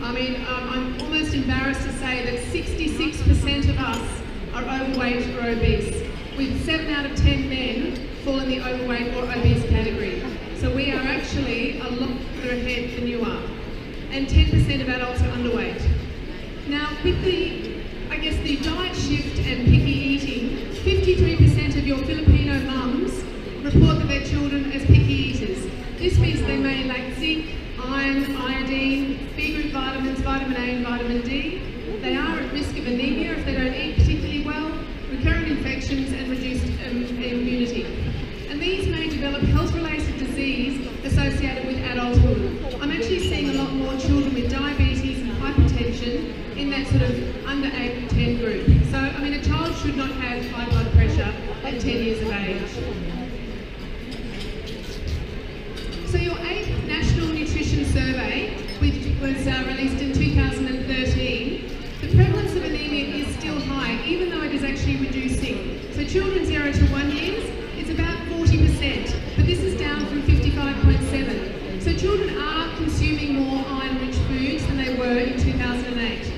I mean, I'm almost embarrassed to say that 66% of us are overweight or obese, with 7 out of 10 men fall in the overweight or obese category. So we are actually a lot further ahead than you are. And 10% of adults are underweight. Now, with the diet shift and picky eating, 53% of your Filipino mums report that their children as picky eaters. This means they may lack zinc, iron, iodine, B group vitamins, vitamin A and vitamin D. They are at risk of anemia if they don't eat particularly well, recurrent infections and reduced immunity. And these may develop health-related disease associated with adulthood. I'm actually seeing a lot more children with diabetes and hypertension in that sort of under 8 and 10 group. So, I mean, a child should not have high blood pressure at 10 years of age. So your 8th National Nutrition Survey, which was released in 2013, the prevalence of anemia is still high, even though it is actually reducing. So children 0 to 1 years, it's about 40%, but this is down from 55.7. So children are consuming more iron-rich foods than they were in 2008.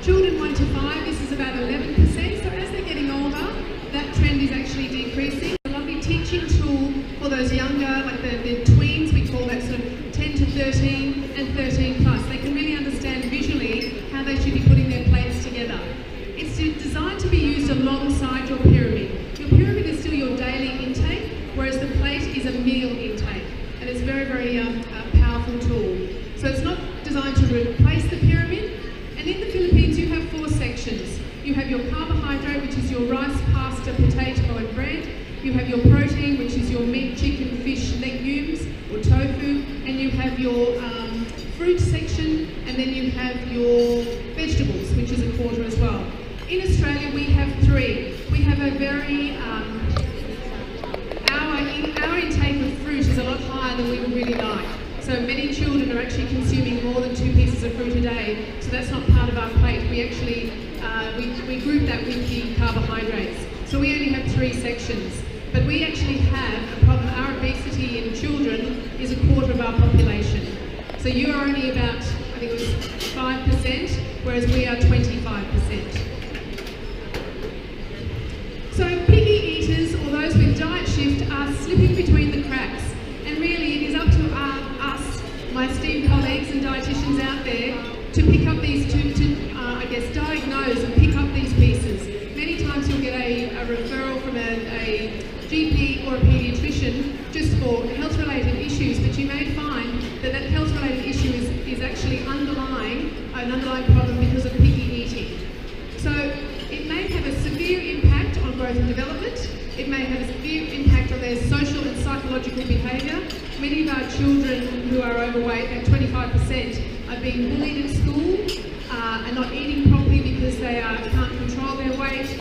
Children 1 to 5, this is about 11%, so as they're getting older, that trend is actually decreasing. A lovely teaching tool for those younger, like the tweens, we call that sort of 10 to 13 and 13 plus. They can really understand visually how they should be putting their plates together. It's designed to be used alongside your pyramid. Your pyramid is still your daily intake, whereas the plate is a meal intake, and it's a very, very powerful tool. So it's not designed to replace the pyramid. And in the Philippines, you have 4 sections. You have your carbohydrate, which is your rice, pasta, potato and bread. You have your protein, which is your meat, chicken, fish, legumes or tofu. And you have your fruit section, and then you have your vegetables, which is a quarter as well. In Australia, we have 3. We have a very, our intake of fruit is a lot higher than we would really like. So many children are actually consuming more than 2 pieces of fruit a day, so that's not part of our plate. We actually, we group that with the carbohydrates. So we only have 3 sections. But we actually have a problem. Our obesity in children is a quarter of our population. So you are only about, I think it was 5%, whereas we are 25%. So picky eaters, or those with diet shift, are slipping between the cracks. And really it is up to us, my esteemed colleagues and dietitians out there, to pick up these, diagnose and pick up these pieces. Many times you'll get a referral from a GP or a paediatrician just for health-related issues, but you may find that that health-related issue is actually an underlying problem because of picky eating. So it may have a severe impact on growth and development. It may have a severe impact on their social and psychological behaviour. Many of our children who are overweight, at 25%, are being bullied at school, are not eating properly because they can't control their weight,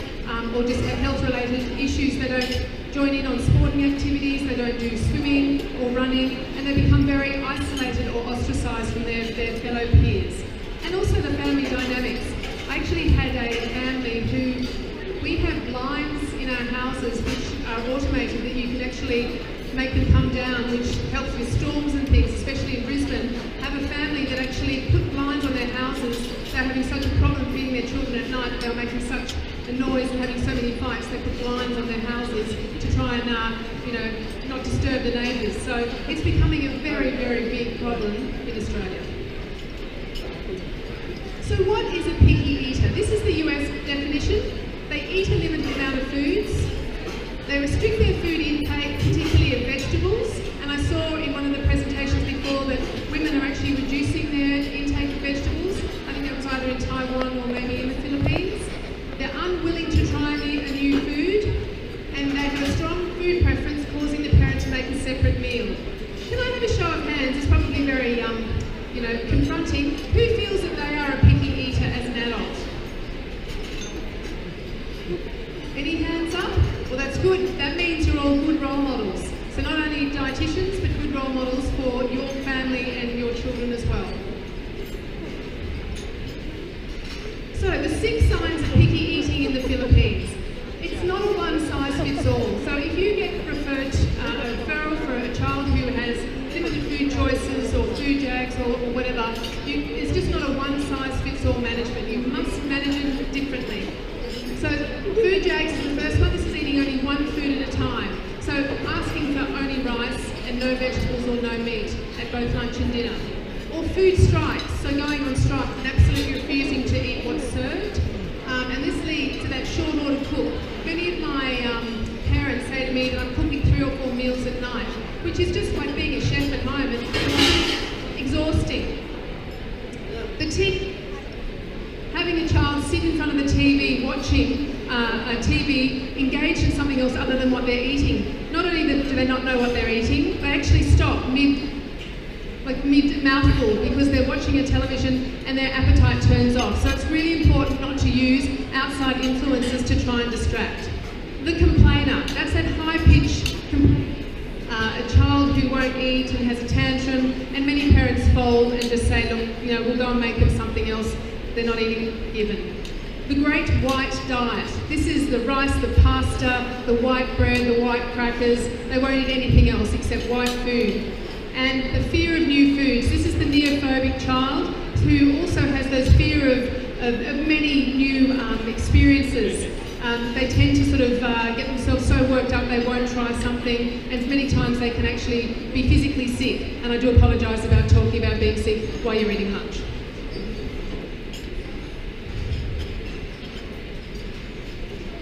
or just have health-related issues. They don't join in on sporting activities, they don't do swimming or running, and they become very isolated or ostracised from their fellow peers. And also the family dynamics. I actually had a family who, we have blinds in our houses which are automated that you can actually make them come down, which helps with storms and things, especially in Brisbane. Have a family that actually put blinds on their houses. They're having such a problem feeding their children at night, they're making such a noise and having so many fights, they put blinds on their houses to try and, not disturb the neighbours. So it's becoming a very, very big problem in Australia. So what is a picky eater? This is the US definition. They eat a limited amount of foods. They restrict their food intake, particularly of vegetables. And I saw in one of the presentations before that women are actually reducing their intake of vegetables. I think that was either in Taiwan or maybe in the Philippines. They're unwilling to try a new food, and they have a strong food preference, causing the parent to make a separate meal. Can I have a show of hands? It's probably very, confronting. Who feels that they are a picky eater as an adult? Any hands up? Well, that's good. That means you're all good role models. So not only dietitians, but good role models for your family and your children as well. So the 6 signs of picky eating in the Philippines. It's not a one-size-fits-all. So if you get referred a referral for a child who has limited food choices or food jags or whatever, it's just not a one both lunch and dinner. Or food strikes, so going on strike and absolutely refusing to eat what's served. And this leads to that short order cook. Many of my parents say to me that I'm cooking 3 or 4 meals at night, which is just like being a chef at home and exhausting. The tip, having a child sit in front of the TV watching a TV engaged in something else other than what they're eating. Not only do they not know what they're eating, they actually stop mid-mouthful because they're watching a television and their appetite turns off. So it's really important not to use outside influences to try and distract. The complainer, that's that high-pitched a child who won't eat and has a tantrum, and many parents fold and just say, look, we'll go and make them something else they're not eating given. The great white diet. This is the rice, the pasta, the white bread, the white crackers. They won't eat anything else except white food. And the fear of new foods. This is the neophobic child who also has those fear of many new experiences. They tend to sort of get themselves so worked up they won't try something, and many times they can actually be physically sick. And I do apologise about talking about being sick while you're eating lunch.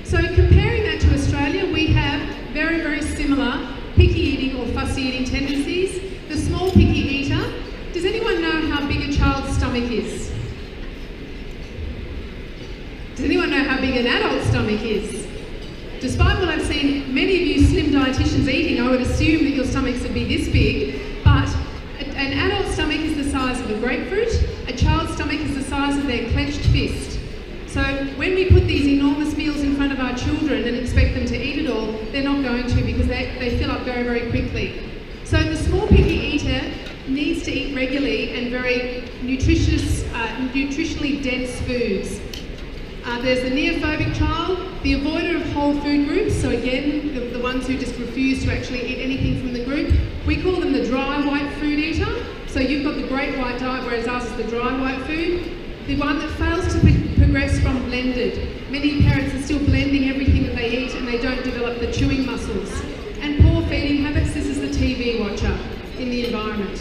So comparing that to Australia, we have very, very similar picky eating or fussy eating tendencies. The small picky eater, does anyone know how big a child's stomach is? Does anyone know how big an adult's stomach is? Despite what I've seen many of you slim dietitians eating, I would assume that your stomachs would be this big, but an adult stomach is the size of a grapefruit, a child's stomach is the size of their clenched fist. So when we put these enormous meals in front of our children and expect them to eat it all, they're not going to because they fill up very, very quickly. So the small picky eater needs to eat regularly and very nutritionally dense foods. There's the neophobic child, the avoider of whole food groups, so again, the ones who just refuse to actually eat anything from the group. We call them the dry white food eater. So you've got the great white diet, whereas ours is the dry white food. The one that fails to progress from blended. Many parents are still blending everything that they eat and they don't develop the chewing muscles. And poor feeding habits, this is the TV watcher in the environment.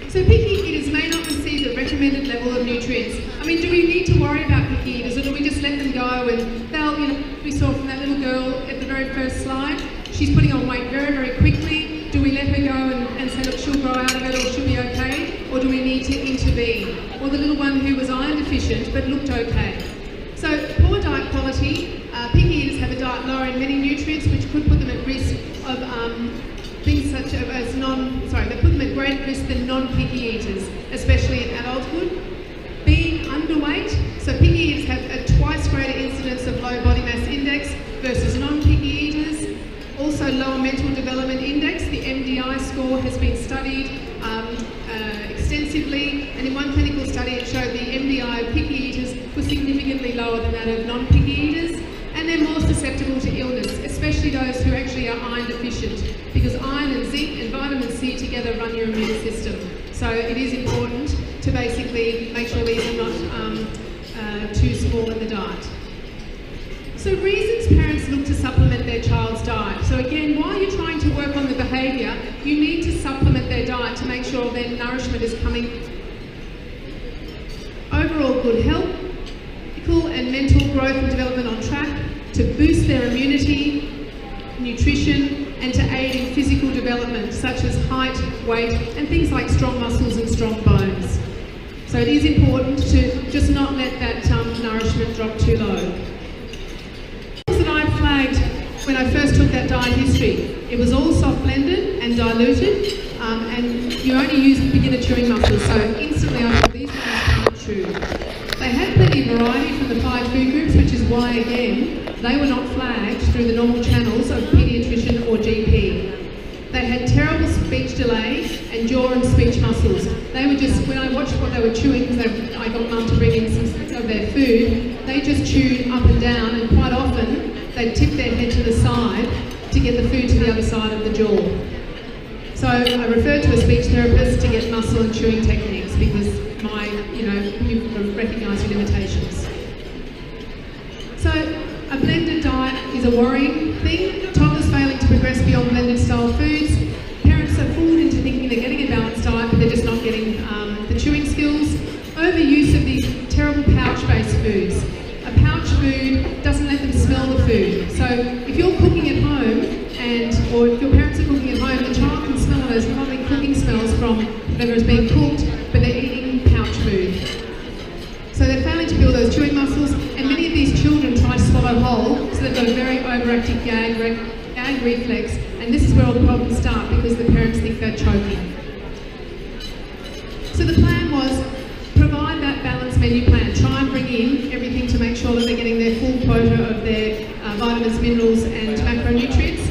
So picky eaters may not receive the recommended level of nutrients. I mean, do we need to worry about picky eaters, or do we just let them go and they'll, we saw from that little girl at the very first slide, she's putting on weight very, very quickly. Do we let her go and say, look, she'll grow out of it or she'll be okay? Or do we need to intervene? Or the little one who was iron deficient but looked okay. So poor diet quality, picky eaters have a diet lower in many nutrients which could put them at risk of things such as they put them at greater risk than non-picky eaters, especially in adulthood. Being underweight, so picky eaters have a twice greater incidence of low body mass index versus non-picky eaters. Also lower mental development index, the MDI score has been studied extensively, and in one clinical study it showed the MDI of picky eaters was significantly lower than that of non-picky eaters, and they're more susceptible to illness, especially those who actually are iron deficient, because iron and zinc and vitamin C together run your immune system. So it is important to basically make sure these are not too small in the diet. So reasons parents look to supplement their child's diet. So again, while you're trying to work on the behaviour, you need to supplement their diet to make sure their nourishment is coming. Overall good health, physical and mental growth and development on track, to boost their immunity, nutrition, and to aid in physical development such as height, weight, and things like strong muscles and strong bones. So it is important to just not let that nourishment drop too low. That I flagged when I first took that diet history. It was all soft blended and diluted, and you only use beginner chewing muscles, so instantly I thought these ones can't chew. They had plenty of variety from the 5 food groups, which is why, again, they were not flagged through the normal channels of paediatrician or GP. They had terrible speech delay and jaw and speech muscles. They were just, when I watched what they were chewing, because I got mum to bring in some of their food, they just chewed up and down, and quite often they'd tip their head to the side to get the food to the other side of the jaw. So I referred to a speech therapist to get muscle and chewing techniques because you recognise your limitations. So a blended diet is a worrying thing. Toddlers failing to progress beyond blended style foods. Parents if you're cooking at home, or if your parents are cooking at home, the child can smell those lovely cooking smells from whatever is being cooked, but they're eating pouch food. So they're failing to build those chewing muscles, and many of these children try to swallow whole, so they've got a very overactive gag reflex, and this is where all the problems start because the parents think they're choking. So the plan was provide that balanced menu plan, try and bring in everything to make sure that they're getting their full quota of their vitamins, minerals and macronutrients.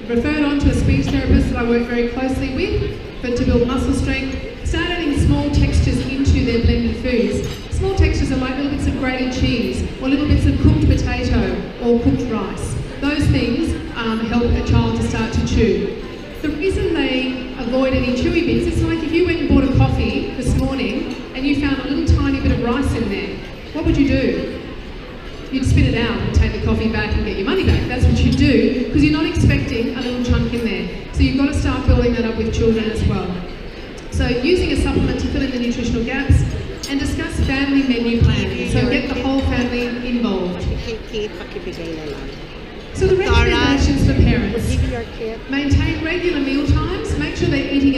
Referred on to a speech therapist that I work very closely with to build muscle strength. Start adding small textures into their blended foods. Small textures are like little bits of grated cheese or little bits of cooked potato or cooked rice. Those things help a child to start to chew. The reason they avoid any chewy bits, it's like if you went and bought a coffee this morning and you found a little tiny bit of rice in there, what would you do? You'd spit it out and take the coffee back and get your money back. That's what you do because you're not expecting a little chunk in there. So you've got to start building that up with children as well. So using a supplement to fill in the nutritional gaps and discuss family menu planning. So get the whole family involved. So the recommendations for parents: maintain regular meal times. Make sure they're eating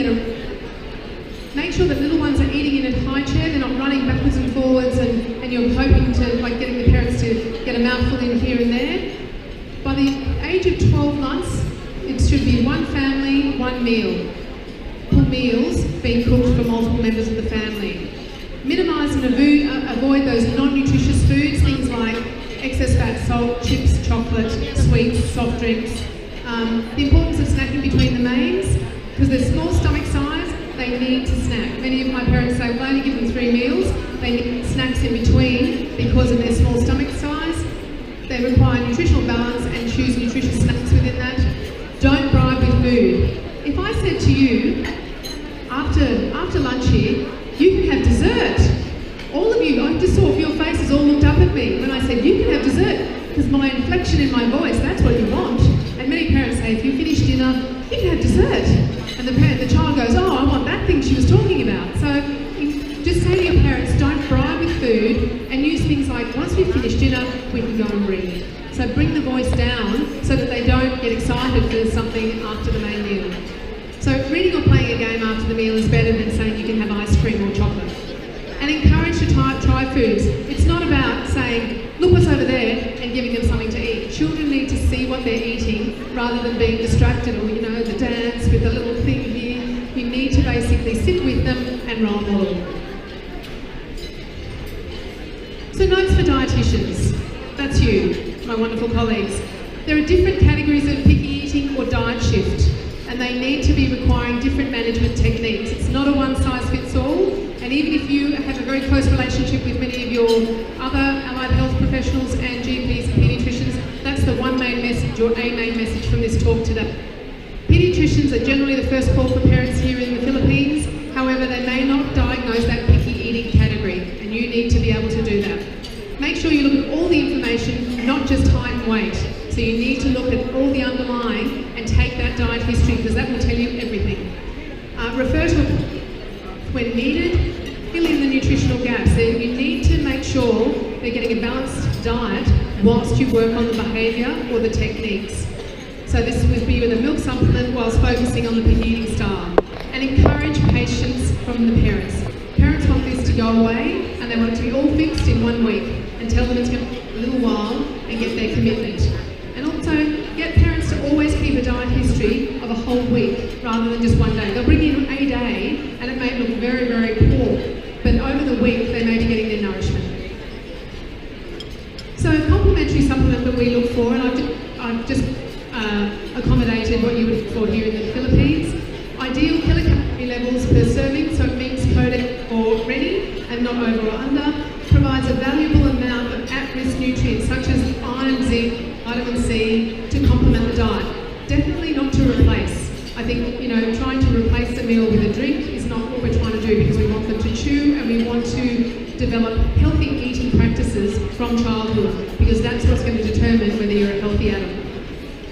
make sure that little ones are eating in a high chair. They're not running backwards and forwards, and you're hoping to getting the parents to get a mouthful in here and there. By the age of 12 months, it should be one family, one meal. Full meals being cooked for multiple members of the family. Minimise and avoid those non-nutritious foods, things like excess fat, salt, chips, chocolate, sweets, soft drinks. The importance of snacking between the mains, because they're small stomach size, they need to snack. Many of my parents say, well, I only give them 3 meals. They need snacks in between because of their small stomach size. They require nutritional balance and choose nutritious snacks within that. Don't bribe with food. If I said to you, after lunch here, you can have dessert. All of you, I just saw your faces all looked up at me when I said you can have dessert, because my inflection in my voice, that's what you want. And many parents say, if you finish dinner, you can have dessert. And the child goes, oh, I want that thing she was talking about. So just say to your parents, don't bribe with food, and use things like, once we've finished dinner, we can go and read. So bring the voice down so that they don't get excited for something after the main meal. So reading or playing a game after the meal is better than saying you can have ice cream or chocolate. And encourage to try foods. It's not about saying, look what's over there, and giving them something to eat. Children need to see what they're eating rather than being distracted, or the dance with the little thing here. You need to basically sit with them and role model. So notes for dietitians. That's you, my wonderful colleagues. There are different categories of picky eating or diet shift, and they need to be requiring different management techniques. It's not a one-size-fits-all, and even if you have a very close relationship with many of your other allied health professionals and GPs and paediatricians, that's the one main message or a main message from this talk today. Paediatricians are generally the first call for parents here in the Philippines. However, they may not diagnose that picky eating category, and you need to be able to do that. Make sure you look at all the information, not just height and weight. So you need to look at all the underlying and take that diet history, because that will tell you everything. Refer to when needed, fill in the nutritional gaps. So you need to make sure they're getting a balanced diet whilst you work on the behaviour or the techniques. So this would be with a milk supplement whilst focusing on the picky eating style. And encourage patience from the parents. Parents want this to go away and they want it to be all fixed in 1 week, and tell them it's going to take a little while and get their commitment. And also get parents to always keep a diet history of a whole week rather than just 1 day. They'll bring in a day and it may look very, very poor, but over the week they may be getting their nourishment. So a complementary supplement that we look for, and I've just accommodated what you would look for here in the Philippines. Ideal kilocalorie levels per serving, so it means coded or ready and not over or under. Provides a valuable amount of at-risk nutrients such as iron, zinc, vitamin C to complement the diet. Definitely not to replace. I think, trying to replace a meal with a drink is not what we're trying to do, because we want them to chew and we want to develop healthy eating practices from childhood, because that's what's going to determine whether you're a healthy adult.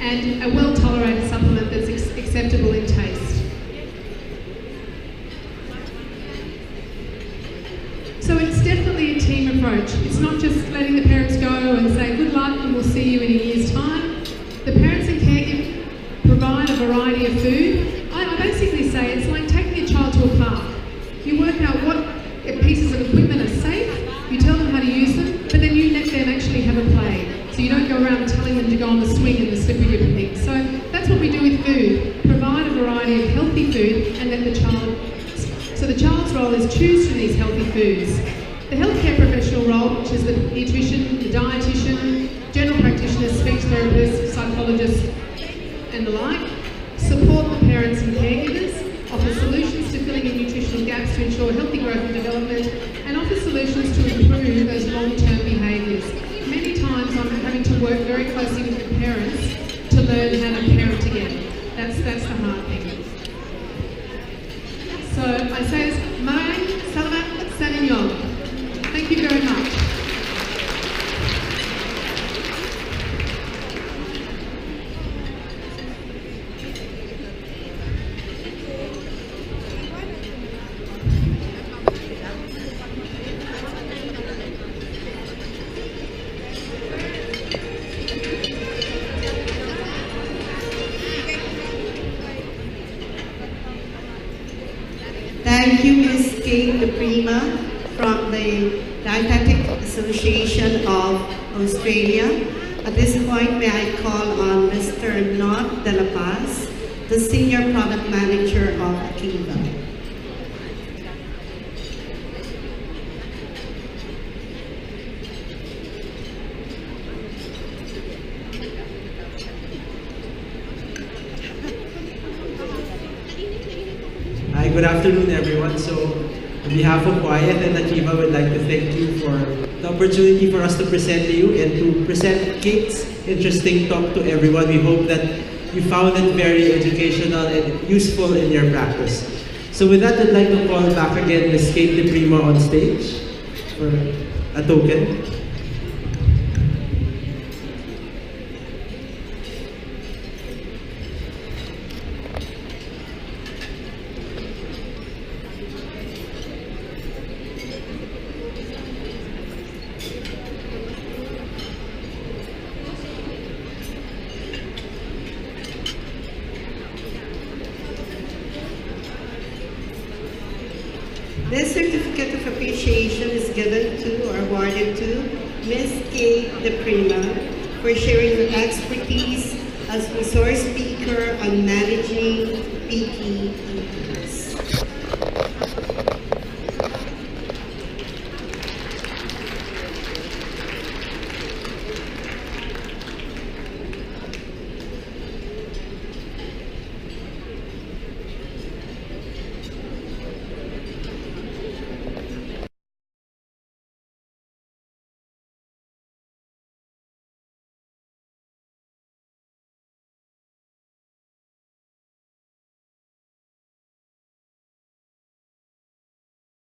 And a well-tolerated supplement that's acceptable in taste. So it's definitely a team approach. It's not just letting the parents go and say good luck and we'll see you in a year's time. swing and the slippery dipper thing. So that's what we do with food, provide a variety of healthy food and let the child, so the child's role is choose from these healthy foods. The healthcare professional role, which is the nutrition, the dietitian, general practitioners, speech therapists, psychologists and the like, support the parents and caregivers, offer solutions to filling in nutritional gaps to ensure healthy growth and development, and offer solutions to improve those long-term behaviours. Many times I'm having to work very closely with the parents to learn how to parent again. That's the hard thing. So I say this, Mai Salamat Saninyo. Thank you very much. Thank you, Ms. Kate Prima from the Dietitian Association of Australia. At this point, may I call on Mr. Not De La Paz, the Senior Product Manager of Kiva. Hi, good afternoon everyone. So on behalf of Wyatt and Akiva, we'd like to thank you for the opportunity for us to present to you and to present Kate's interesting talk to everyone. We hope that you found it very educational and useful in your practice. So with that, I'd like to call back again Ms. Kate De Prima on stage for a token. This certificate of appreciation is given to or awarded to Ms. Kate De Prima for sharing her expertise as resource speaker on managing picky eaters.